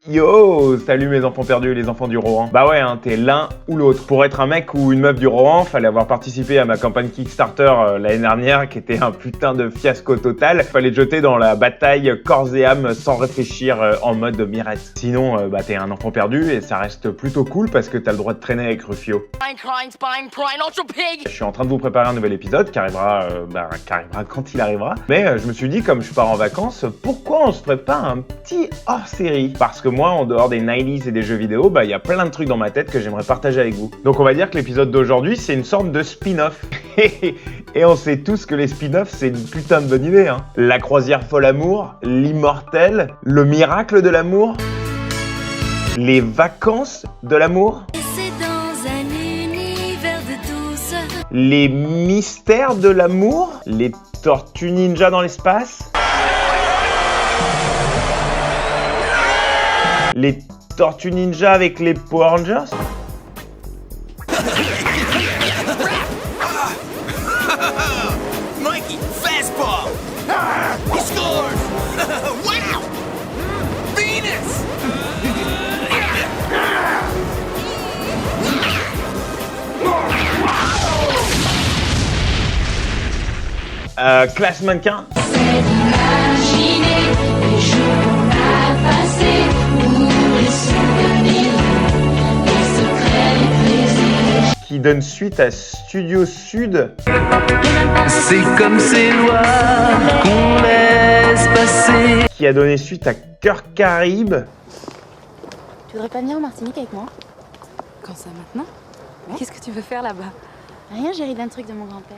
Yo, salut mes enfants perdus et les enfants du Rohan. Bah ouais, hein, t'es l'un ou l'autre. Pour être un mec ou une meuf du Rohan, fallait avoir participé à ma campagne Kickstarter l'année dernière, qui était un putain de fiasco total. Fallait te jeter dans la bataille corps et âme sans réfléchir en mode mirette. Sinon, bah t'es un enfant perdu et ça reste plutôt cool parce que t'as le droit de traîner avec Rufio. Je suis en train de vous préparer un nouvel épisode qui arrivera quand il arrivera. Mais je me suis dit, comme je pars en vacances, pourquoi on se ferait pas un petit hors-série? Parce que moi, en dehors des 90s et des jeux vidéo, bah il y a plein de trucs dans ma tête que j'aimerais partager avec vous. Donc on va dire que l'épisode d'aujourd'hui, c'est une sorte de spin-off. Et on sait tous que les spin-offs, c'est une putain de bonne idée, hein. La croisière folle amour, l'immortel, le miracle de l'amour, les vacances de l'amour, les mystères de l'amour, les tortues ninja dans l'espace, les tortues ninja avec les Power Rangers. Mikey, fastball! He scores! Wow! Venus! Classe mannequin. Qui donne suite à Studio Sud. C'est comme ces lois qu'on laisse passer. Qui a donné suite à Cœur Caraïbe. Tu voudrais pas venir en Martinique avec moi? Quand ça maintenant? Qu'est-ce que tu veux faire là-bas? Rien, j'ai ri d'un truc de mon grand-père.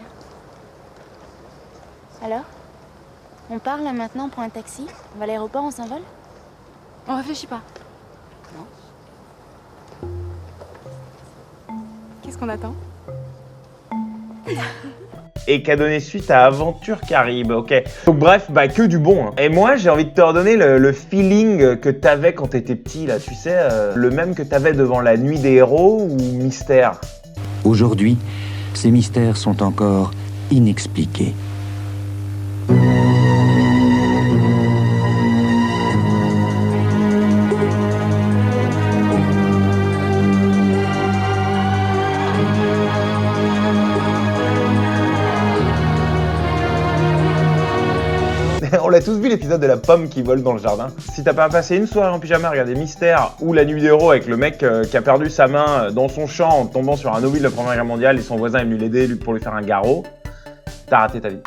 Alors? On part là maintenant, on prend un taxi? On va à l'aéroport, on s'envole? On réfléchit pas. Non. Qu'est-ce qu'on attend? Et qui a donné suite à Aventure Caraïbe, ok. Donc bref, bah que du bon, hein. Et moi, j'ai envie de te redonner le feeling que t'avais quand t'étais petit, là, tu sais, le même que t'avais devant La Nuit des Héros ou Mystère. Aujourd'hui, ces mystères sont encore inexpliqués. On l'a tous vu l'épisode de la pomme qui vole dans le jardin. Si t'as pas passé une soirée en pyjama à regarder Mystère ou La Nuit des Héros avec le mec qui a perdu sa main dans son champ en tombant sur un obus de la Première Guerre mondiale et son voisin est venu l'aider pour lui faire un garrot, t'as raté ta vie.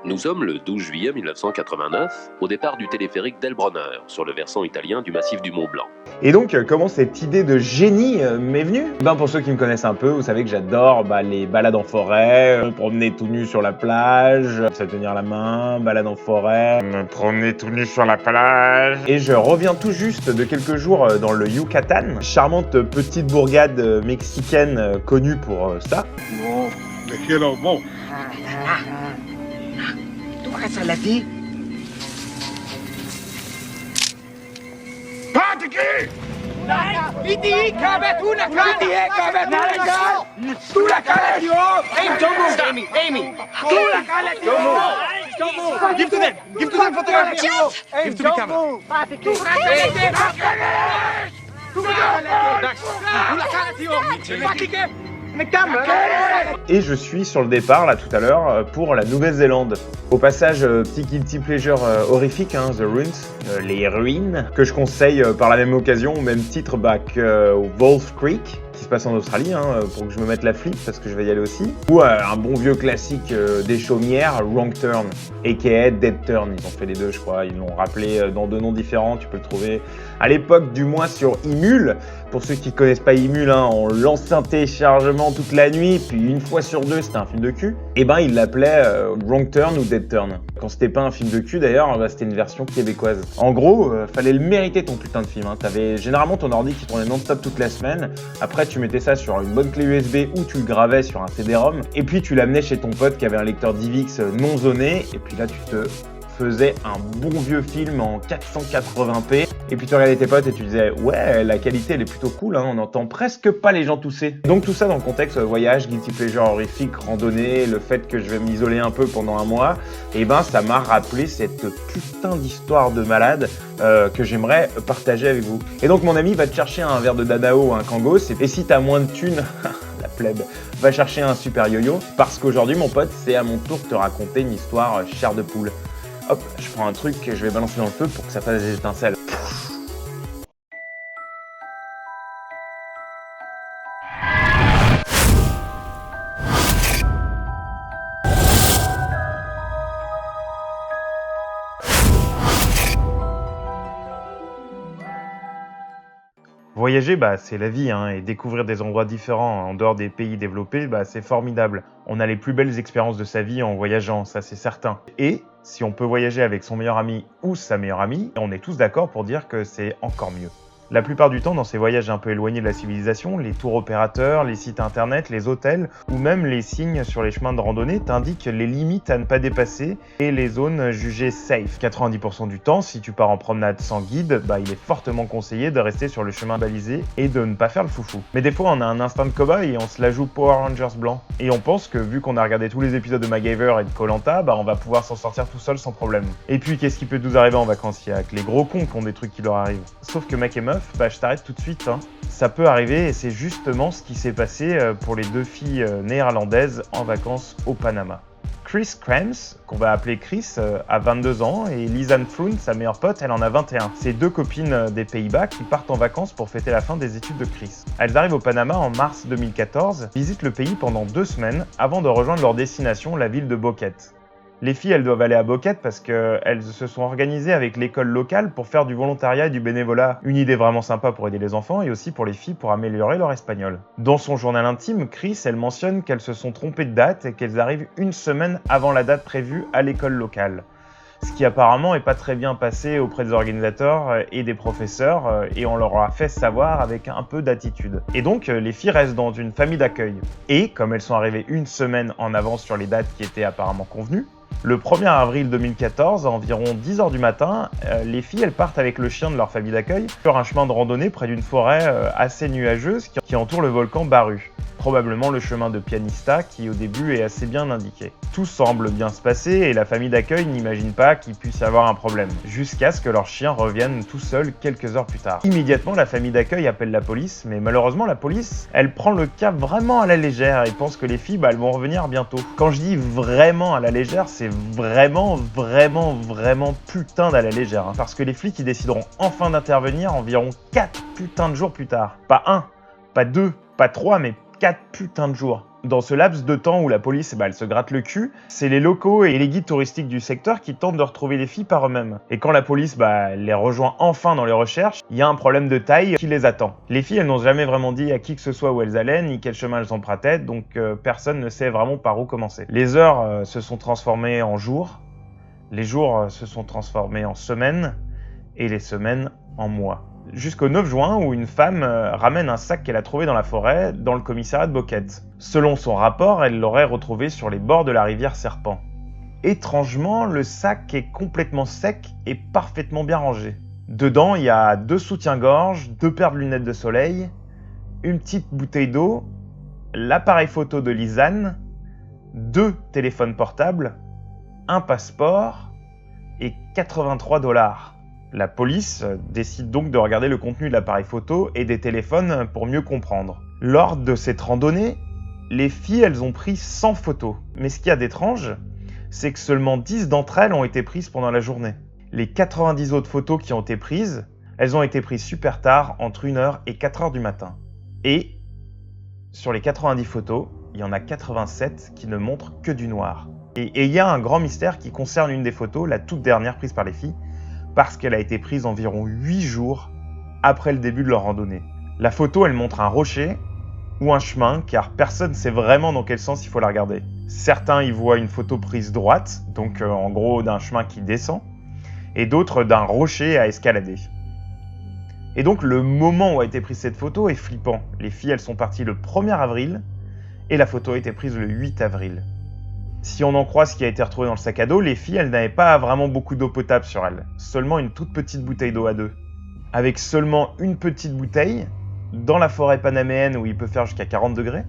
Nous sommes le 12 juillet 1989, au départ du téléphérique d'Elbronner, sur le versant italien du massif du Mont Blanc. Et donc, comment cette idée de génie m'est venue? Ben, pour ceux qui me connaissent un peu, vous savez que j'adore les balades en forêt, me promener tout nu sur la plage, se tenir la main, balade en forêt, me promener tout nu sur la plage. Et je reviens tout juste de quelques jours dans le Yucatan, charmante petite bourgade mexicaine connue pour ça. No, te quiero, bon. Salati. Patiki! Iti, cabet, una cabet, tu la cala, yo. Hey, don't move, Amy, Amy. Tu la cala, yo. Don't move. Give to them photography. Give to the camera. Patiki. Tu la cala, yo. Patiki. Et je suis sur le départ là tout à l'heure pour la Nouvelle-Zélande. Au passage, petit guilty pleasure horrifique, hein, The Ruins, les ruines, que je conseille par la même occasion, au même titre que Wolf Creek, qui se passe en Australie, hein, pour que je me mette la flip parce que je vais y aller aussi. Ou un bon vieux classique des chaumières, Wrong Turn, aka Dead Turn. Ils ont fait les deux, je crois. Ils l'ont rappelé dans deux noms différents. Tu peux le trouver à l'époque, du moins sur Imul. Pour ceux qui connaissent pas Imul, hein, on lance un téléchargement toute la nuit, puis une fois sur deux, c'était un film de cul. Et ben, ils l'appelaient Wrong Turn ou Dead Turn. Quand c'était pas un film de cul, d'ailleurs, bah, c'était une version québécoise. En gros, fallait le mériter ton putain de film. Hein. T'avais généralement ton ordi qui tournait non-stop toute la semaine. Après, tu mettais ça sur une bonne clé USB ou tu le gravais sur un CD-ROM. Et puis, tu l'amenais chez ton pote qui avait un lecteur DivX non zoné. Et puis là, tu te faisait un bon vieux film en 480p. Et puis tu regardais tes potes et tu disais ouais, la qualité elle est plutôt cool, hein, on n'entend presque pas les gens tousser. Donc tout ça dans le contexte voyage, guilty pleasure horrifique, randonnée, le fait que je vais m'isoler un peu pendant un mois, et ben ça m'a rappelé cette putain d'histoire de malade que j'aimerais partager avec vous. Et donc mon ami va te chercher un verre de Dadao ou un Kangos, et si t'as moins de thunes, la plèbe, va chercher un super yo-yo, parce qu'aujourd'hui mon pote, c'est à mon tour de te raconter une histoire chair de poule. Hop, je prends un truc que je vais balancer dans le feu pour que ça fasse des étincelles. Voyager, c'est la vie, hein, et découvrir des endroits différents en dehors des pays développés, c'est formidable. On a les plus belles expériences de sa vie en voyageant, ça c'est certain. Et si on peut voyager avec son meilleur ami ou sa meilleure amie, on est tous d'accord pour dire que c'est encore mieux. La plupart du temps, dans ces voyages un peu éloignés de la civilisation, les tours opérateurs, les sites internet, les hôtels ou même les signes sur les chemins de randonnée t'indiquent les limites à ne pas dépasser et les zones jugées safe. 90% du temps, si tu pars en promenade sans guide, il est fortement conseillé de rester sur le chemin balisé et de ne pas faire le foufou. Mais des fois, on a un instinct de cobaye et on se la joue Power Rangers blanc. Et on pense que vu qu'on a regardé tous les épisodes de MacGyver et de Koh-Lanta, on va pouvoir s'en sortir tout seul sans problème. Et puis, qu'est-ce qui peut nous arriver en vacances? Il y a que les gros cons qui ont des trucs qui leur arrivent. Sauf que mec et meuf, je t'arrête tout de suite, hein. Ça peut arriver et c'est justement ce qui s'est passé pour les deux filles néerlandaises en vacances au Panama. Chris Krams, qu'on va appeler Chris, a 22 ans et Lisanne Froon, sa meilleure pote, elle en a 21. C'est deux copines des Pays-Bas qui partent en vacances pour fêter la fin des études de Chris. Elles arrivent au Panama en mars 2014, visitent le pays pendant 2 semaines avant de rejoindre leur destination, la ville de Boquete. Les filles, elles doivent aller à Boquete parce qu'elles se sont organisées avec l'école locale pour faire du volontariat et du bénévolat. Une idée vraiment sympa pour aider les enfants et aussi pour les filles pour améliorer leur espagnol. Dans son journal intime, Chris, elle mentionne qu'elles se sont trompées de date et qu'elles arrivent 1 semaine avant la date prévue à l'école locale. Ce qui apparemment n'est pas très bien passé auprès des organisateurs et des professeurs, et on leur a fait savoir avec un peu d'attitude. Et donc, les filles restent dans une famille d'accueil. Et, comme elles sont arrivées 1 semaine en avance sur les dates qui étaient apparemment convenues, le 1er avril 2014, à environ 10h du matin, les filles elles partent avec le chien de leur famille d'accueil sur un chemin de randonnée près d'une forêt assez nuageuse qui entoure le volcan Baru. Probablement le chemin de Pianista qui au début est assez bien indiqué. Tout semble bien se passer et la famille d'accueil n'imagine pas qu'il puisse y avoir un problème, jusqu'à ce que leur chien revienne tout seul quelques heures plus tard. Immédiatement, la famille d'accueil appelle la police, mais malheureusement la police, elle prend le cas vraiment à la légère et pense que les filles elles vont revenir bientôt. Quand je dis vraiment à la légère, c'est vraiment putain à la légère, hein, parce que les flics ils décideront enfin d'intervenir environ 4 putains de jours plus tard. Pas 1, pas 2, pas 3, mais 4 putains de jours. Dans ce laps de temps où la police elle se gratte le cul, c'est les locaux et les guides touristiques du secteur qui tentent de retrouver les filles par eux-mêmes. Et quand la police les rejoint enfin dans les recherches, il y a un problème de taille qui les attend. Les filles elles n'ont jamais vraiment dit à qui que ce soit où elles allaient, ni quel chemin elles empruntaient, donc personne ne sait vraiment par où commencer. Les heures se sont transformées en jours, les jours se sont transformés en semaines, et les semaines en mois. Jusqu'au 9 juin où une femme ramène un sac qu'elle a trouvé dans la forêt dans le commissariat de Boquete. Selon son rapport, elle l'aurait retrouvé sur les bords de la rivière Serpent. Étrangement, le sac est complètement sec et parfaitement bien rangé. Dedans, il y a 2 soutiens-gorge, 2 paires de lunettes de soleil, une petite bouteille d'eau, l'appareil photo de Lisanne, 2 téléphones portables, un passeport et 83 $. La police décide donc de regarder le contenu de l'appareil photo et des téléphones pour mieux comprendre. Lors de cette randonnée, les filles elles ont pris 100 photos. Mais ce qu'il y a d'étrange, c'est que seulement 10 d'entre elles ont été prises pendant la journée. Les 90 autres photos qui ont été prises, elles ont été prises super tard, entre 1h et 4h du matin. Et sur les 90 photos, il y en a 87 qui ne montrent que du noir. Et il y a un grand mystère qui concerne une des photos, la toute dernière prise par les filles, parce qu'elle a été prise environ 8 jours après le début de leur randonnée. La photo, elle montre un rocher ou un chemin, car personne ne sait vraiment dans quel sens il faut la regarder. Certains y voient une photo prise droite, donc en gros d'un chemin qui descend, et d'autres d'un rocher à escalader. Et donc le moment où a été prise cette photo est flippant. Les filles, elles sont parties le 1er avril, et la photo a été prise le 8 avril. Si on en croit ce qui a été retrouvé dans le sac à dos, les filles, elles n'avaient pas vraiment beaucoup d'eau potable sur elles. Seulement une toute petite bouteille d'eau à 2. Avec seulement une petite bouteille, dans la forêt panaméenne où il peut faire jusqu'à 40 degrés,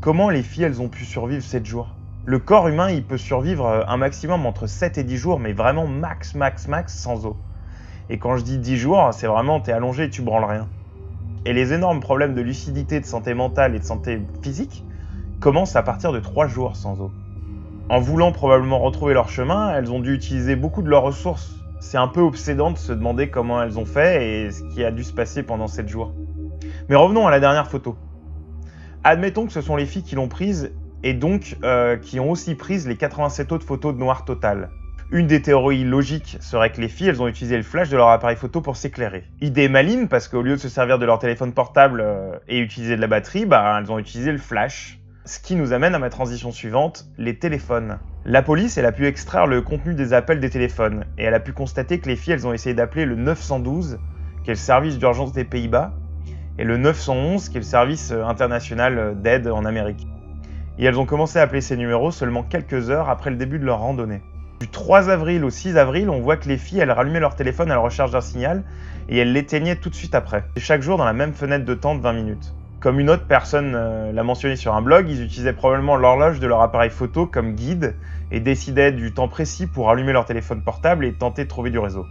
comment les filles, elles ont pu survivre 7 jours? Le corps humain, il peut survivre un maximum entre 7 et 10 jours, mais vraiment max sans eau. Et quand je dis 10 jours, c'est vraiment t'es allongé et tu branles rien. Et les énormes problèmes de lucidité, de santé mentale et de santé physique commencent à partir de 3 jours sans eau. En voulant probablement retrouver leur chemin, elles ont dû utiliser beaucoup de leurs ressources. C'est un peu obsédant de se demander comment elles ont fait et ce qui a dû se passer pendant 7 jours. Mais revenons à la dernière photo. Admettons que ce sont les filles qui l'ont prise et donc qui ont aussi pris les 87 autres photos de noir total. Une des théories logiques serait que les filles, elles ont utilisé le flash de leur appareil photo pour s'éclairer. Idée maligne parce qu'au lieu de se servir de leur téléphone portable et utiliser de la batterie, elles ont utilisé le flash. Ce qui nous amène à ma transition suivante, les téléphones. La police, elle a pu extraire le contenu des appels des téléphones et elle a pu constater que les filles, elles ont essayé d'appeler le 912, qui est le service d'urgence des Pays-Bas, et le 911, qui est le service international d'aide en Amérique. Et elles ont commencé à appeler ces numéros seulement quelques heures après le début de leur randonnée. Du 3 avril au 6 avril, on voit que les filles, elles rallumaient leur téléphone à la recherche d'un signal et elles l'éteignaient tout de suite après. Et chaque jour dans la même fenêtre de temps de 20 minutes. Comme une autre personne l'a mentionné sur un blog, ils utilisaient probablement l'horloge de leur appareil photo comme guide et décidaient du temps précis pour allumer leur téléphone portable et tenter de trouver du réseau.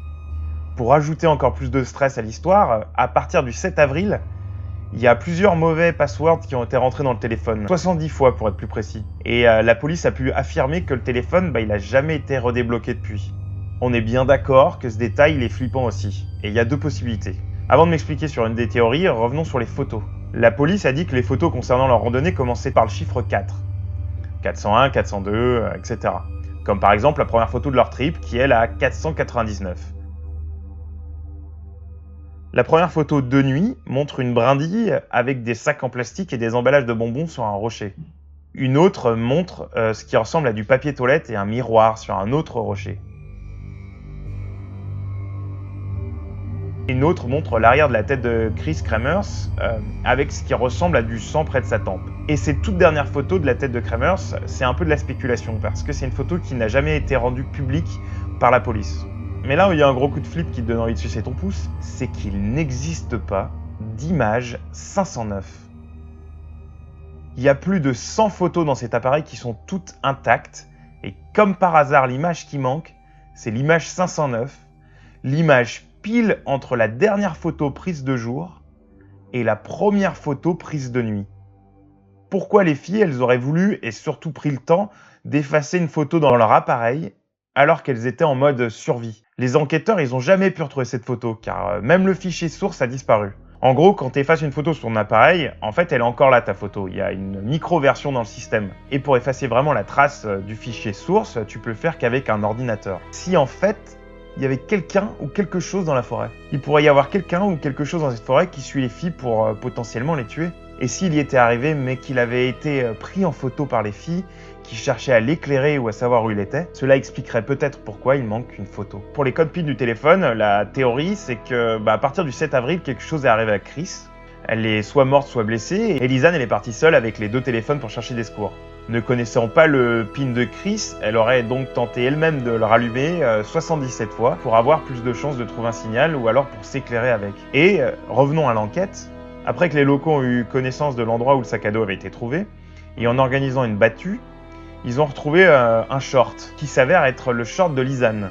Pour ajouter encore plus de stress à l'histoire, à partir du 7 avril, il y a plusieurs mauvais passwords qui ont été rentrés dans le téléphone, 70 fois pour être plus précis. Et la police a pu affirmer que le téléphone, il n'a jamais été redébloqué depuis. On est bien d'accord que ce détail, il est flippant aussi. Et il y a 2 possibilités. Avant de m'expliquer sur une des théories, revenons sur les photos. La police a dit que les photos concernant leur randonnée commençaient par le chiffre 4. 401, 402, etc. Comme par exemple la première photo de leur trip qui est la 499. La première photo de nuit montre une brindille avec des sacs en plastique et des emballages de bonbons sur un rocher. Une autre montre ce qui ressemble à du papier toilette et un miroir sur un autre rocher. Une autre montre l'arrière de la tête de Chris Kremers avec ce qui ressemble à du sang près de sa tempe. Et cette toute dernière photo de la tête de Kremers, c'est un peu de la spéculation parce que c'est une photo qui n'a jamais été rendue publique par la police. Mais là où il y a un gros coup de flip qui te donne envie de sucer ton pouce, c'est qu'il n'existe pas d'image 509. Il y a plus de 100 photos dans cet appareil qui sont toutes intactes, et comme par hasard, l'image qui manque, c'est l'image 509, l'image pile entre la dernière photo prise de jour et la première photo prise de nuit. Pourquoi les filles, elles auraient voulu, et surtout pris le temps, d'effacer une photo dans leur appareil alors qu'elles étaient en mode survie? Les enquêteurs, ils n'ont jamais pu retrouver cette photo, car même le fichier source a disparu. En gros, quand tu effaces une photo sur ton appareil, en fait, elle est encore là, ta photo. Il y a une micro-version dans le système. Et pour effacer vraiment la trace du fichier source, tu peux le faire qu'avec un ordinateur. Si en fait, il y avait quelqu'un ou quelque chose dans la forêt. Il pourrait y avoir quelqu'un ou quelque chose dans cette forêt qui suit les filles pour potentiellement les tuer. Et s'il y était arrivé, mais qu'il avait été pris en photo par les filles, qui cherchaient à l'éclairer ou à savoir où il était, cela expliquerait peut-être pourquoi il manque une photo. Pour les codes PIN du téléphone, la théorie, c'est que à partir du 7 avril, quelque chose est arrivé à Chris. Elle est soit morte, soit blessée, et Lisanne, elle est partie seule avec les 2 téléphones pour chercher des secours. Ne connaissant pas le PIN de Chris, elle aurait donc tenté elle-même de le rallumer 77 fois pour avoir plus de chances de trouver un signal ou alors pour s'éclairer avec. Et revenons à l'enquête. Après que les locaux ont eu connaissance de l'endroit où le sac à dos avait été trouvé, et en organisant une battue, ils ont retrouvé un short qui s'avère être le short de Lisanne.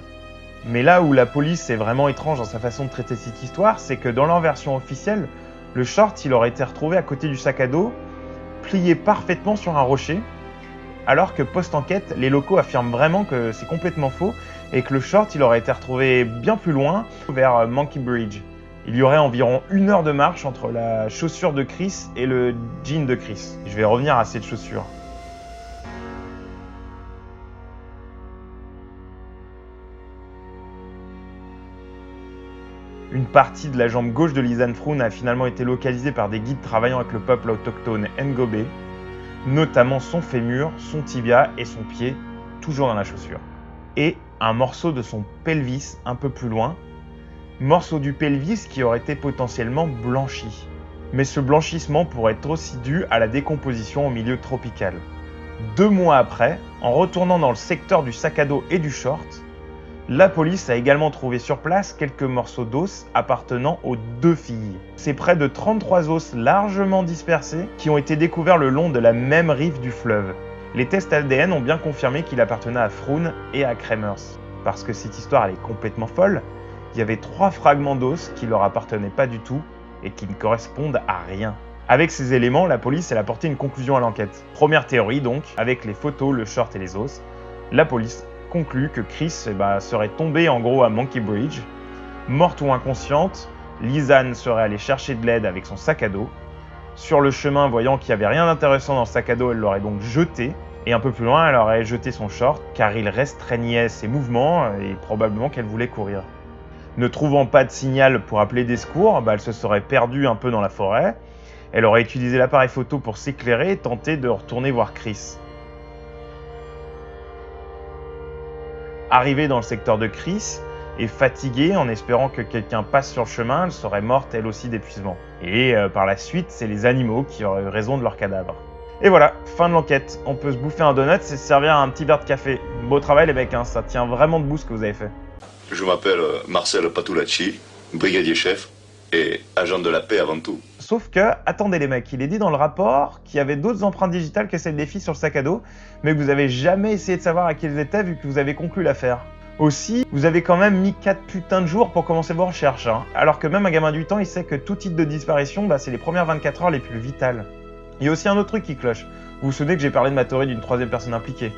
Mais là où la police est vraiment étrange dans sa façon de traiter cette histoire, c'est que dans leur version officielle, le short il aurait été retrouvé à côté du sac à dos, plié parfaitement sur un rocher, alors que post-enquête, les locaux affirment vraiment que c'est complètement faux et que le short il aurait été retrouvé bien plus loin, vers Monkey Bridge. Il y aurait environ 1 heure de marche entre la chaussure de Chris et le jean de Chris. Je vais revenir à cette chaussure. Une partie de la jambe gauche de Lisanne Froon a finalement été localisée par des guides travaillant avec le peuple autochtone Ngobé, notamment son fémur, son tibia et son pied, toujours dans la chaussure. Et un morceau de son pelvis un peu plus loin, morceau du pelvis qui aurait été potentiellement blanchi. Mais ce blanchissement pourrait être aussi dû à la décomposition au milieu tropical. 2 mois après, en retournant dans le secteur du sac à dos et du short, la police a également trouvé sur place quelques morceaux d'os appartenant aux 2 filles. C'est près de 33 os largement dispersés qui ont été découverts le long de la même rive du fleuve. Les tests ADN ont bien confirmé qu'il appartenait à Froon et à Kremers. Parce que cette histoire elle est complètement folle, il y avait 3 fragments d'os qui leur appartenaient pas du tout et qui ne correspondent à rien. Avec ces éléments, la police elle a porté une conclusion à l'enquête. Première théorie donc, avec les photos, le short et les os, la police conclut que Chris serait tombée en gros à Monkey Bridge. Morte ou inconsciente, Lisanne serait allée chercher de l'aide avec son sac à dos. Sur le chemin, voyant qu'il n'y avait rien d'intéressant dans le sac à dos, elle l'aurait donc jeté. Et un peu plus loin, elle aurait jeté son short car il restreignait ses mouvements et probablement qu'elle voulait courir. Ne trouvant pas de signal pour appeler des secours, elle se serait perdue un peu dans la forêt. Elle aurait utilisé l'appareil photo pour s'éclairer et tenter de retourner voir Chris. Arrivée dans le secteur de Chris et fatiguée en espérant que quelqu'un passe sur le chemin, elle serait morte elle aussi d'épuisement. Et par la suite, c'est les animaux qui auraient eu raison de leur cadavre. Et voilà, fin de l'enquête. On peut se bouffer un donut et se servir un petit verre de café. Beau travail les mecs, ça tient vraiment debout ce que vous avez fait. Je m'appelle Marcel Patulacci, brigadier chef et agent de la paix avant tout. Sauf que, attendez les mecs, il est dit dans le rapport qu'il y avait d'autres empreintes digitales que celles des filles sur le sac à dos, mais que vous avez jamais essayé de savoir à qui elles étaient vu que vous avez conclu l'affaire. Aussi, vous avez quand même mis 4 putains de jours pour commencer vos recherches, alors que même un gamin de 8 ans, il sait que tout type de disparition, c'est les premières 24 heures les plus vitales. Il y a aussi un autre truc qui cloche. Vous vous souvenez que j'ai parlé de ma théorie d'une 3e personne impliquée?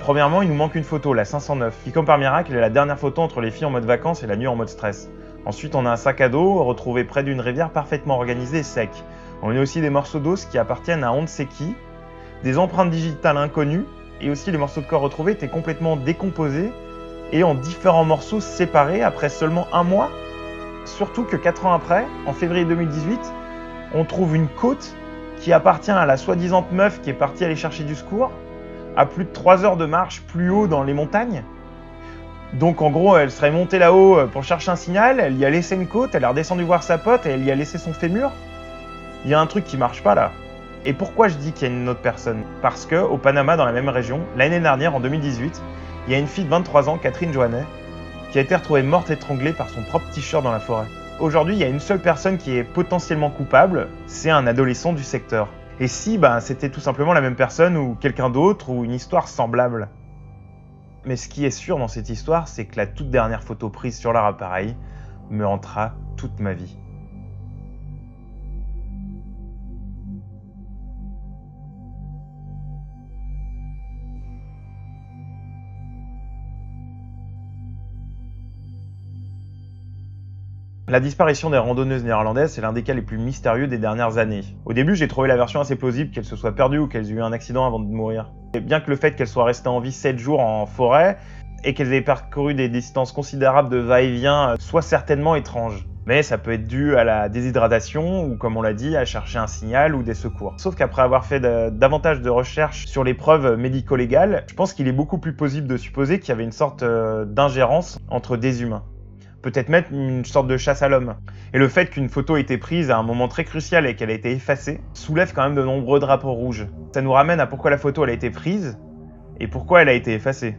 Premièrement, il nous manque une photo, la 509, qui comme par miracle est la dernière photo entre les filles en mode vacances et la nuit en mode stress. Ensuite, on a un sac à dos retrouvé près d'une rivière parfaitement organisée et sec. On a aussi des morceaux d'os qui appartiennent à on ne sait qui, des empreintes digitales inconnues, et aussi les morceaux de corps retrouvés étaient complètement décomposés et en différents morceaux séparés après seulement 1 mois. Surtout que 4 ans après, en février 2018, on trouve une côte qui appartient à la soi-disant meuf qui est partie aller chercher du secours, à plus de 3 heures de marche plus haut dans les montagnes. Donc en gros, elle serait montée là-haut pour chercher un signal, elle y a laissé une côte, elle est redescendue voir sa pote et elle y a laissé son fémur. Il y a un truc qui marche pas là. Et pourquoi je dis qu'il y a une autre personne? Parce que au Panama, dans la même région, l'année dernière, en 2018, il y a une fille de 23 ans, Catherine Joannet, qui a été retrouvée morte étranglée par son propre t-shirt dans la forêt. Aujourd'hui, il y a une seule personne qui est potentiellement coupable, c'est un adolescent du secteur. Et si c'était tout simplement la même personne ou quelqu'un d'autre ou une histoire semblable. Mais ce qui est sûr dans cette histoire, c'est que la toute dernière photo prise sur leur appareil me hantera toute ma vie. La disparition des randonneuses néerlandaises, c'est l'un des cas les plus mystérieux des dernières années. Au début, j'ai trouvé la version assez plausible qu'elles se soient perdues ou qu'elles aient eu un accident avant de mourir. Et bien que le fait qu'elles soient restées en vie 7 jours en forêt et qu'elles aient parcouru des distances considérables de va-et-vient soit certainement étrange. Mais ça peut être dû à la déshydratation ou, comme on l'a dit, à chercher un signal ou des secours. Sauf qu'après avoir fait davantage de recherches sur les preuves médico-légales, je pense qu'il est beaucoup plus plausible de supposer qu'il y avait une sorte d'ingérence entre des humains. Peut-être même une sorte de chasse à l'homme. Et le fait qu'une photo ait été prise à un moment très crucial et qu'elle a été effacée, soulève quand même de nombreux drapeaux rouges. Ça nous ramène à pourquoi la photo elle a été prise et pourquoi elle a été effacée.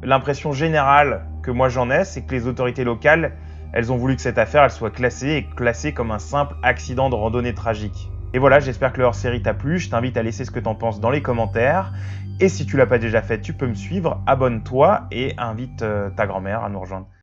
L'impression générale que moi j'en ai, c'est que les autorités locales, elles ont voulu que cette affaire elle soit classée comme un simple accident de randonnée tragique. Et voilà, j'espère que le hors-série t'a plu, je t'invite à laisser ce que t'en penses dans les commentaires. Et si tu l'as pas déjà fait, tu peux me suivre, abonne-toi et invite ta grand-mère à nous rejoindre.